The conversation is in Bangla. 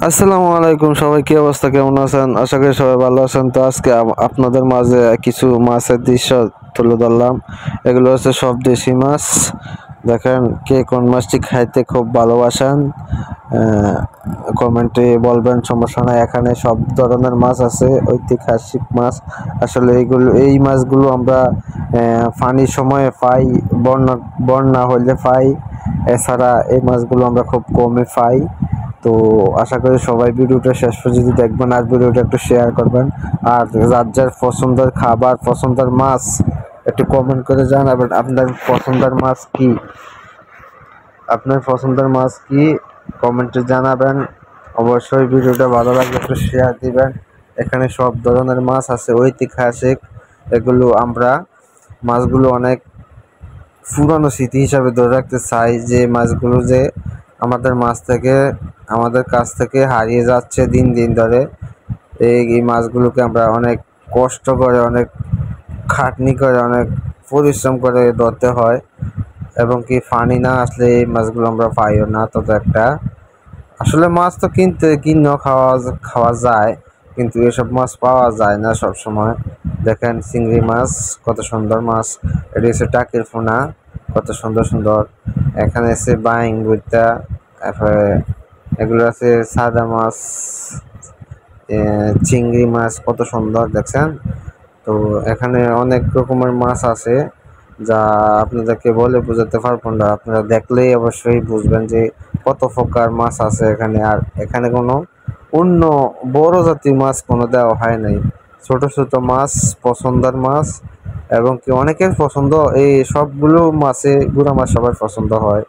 আসসালামু আলাইকুম, সবাই কি অবস্থা, কেমন আছেন? আশা করি সবাই ভালো আছেন। তো আজকে আপনাদের মাঝে কিছু মাছের দৃশ্য তুলে ধরলাম। এগুলো হচ্ছে সব দেশি মাছ। দেখেন কে কোন মাছটি খাইতে খুব ভালোবাসেন, কমেন্টে বলবেন, সমস্যা নাই। এখানে সব ধরনের মাছ আছে, ঐতিহাসিক মাছ। আসলে এই মাছগুলো আমরা পানির সময়ে পাই, বন্যা বন্যা হইলে পাই। এছাড়া এই মাছগুলো আমরা খুব কমে পাই। তো আশা করি সবাই ভিডিওটা শেষ পর্যন্ত দেখবেন, আর ভিডিওটা একটু শেয়ার করবেন। আর যার যার পছন্দের খাবার, পছন্দের মাছ একটু কমেন্ট করে জানাবেন। আপনার পছন্দের মাছ কি? আপনার পছন্দের মাছ কি কমেন্টে জানাবেন। অবশ্যই ভিডিওটা ভালো লাগলে একটু শেয়ার দিবেন। এখানে সব ধরনের মাছ আছে, ঐতিহাসিক। এগুলো আমরা মাছগুলো অনেক পুরানো স্মৃতি হিসাবে ধরে রাখতে চাই, যে মাছগুলো যে আমাদের কাছ থেকে হারিয়ে যাচ্ছে দিন দিন ধরে। এই মাছগুলোকে আমরা অনেক কষ্ট করে, অনেক খাটনি করে, অনেক পরিশ্রম করে ধরতে হয়, এবং কি পানি না আসলে এই মাছগুলো আমরা পাইও না। তত একটা আসলে মাছ তো কিনেও খাওয়া যায়, কিন্তু এসব মাছ পাওয়া যায় না সব সময়। দেখেন চিংড়ি মাছ, কত সুন্দর মাছ। এটি হচ্ছে টাকির পোনা, কত সুন্দর সুন্দর। এখানে আছে বাইং বুইতা, তারপরে এগুলো আছে সাদা মাছ, চিংড়ি মাছ, কত সুন্দর দেখছেন। তো এখানে অনেক রকমের মাছ আছে, যা আপনাদেরকে বলে বোঝাতে পারবো না। আপনারা দেখলেই অবশ্যই বুঝবেন যে কত প্রকার মাছ আছে এখানে। আর এখানে কোনো অন্য বড় জাতীয় মাছ কোনো দেওয়া হয় নাই, ছোট ছোট মাছ, পছন্দের মাছ। এবং কি অনেকের পছন্দ, এই সবগুলো মাছে গুড়া মাছ সবার পছন্দ হয়।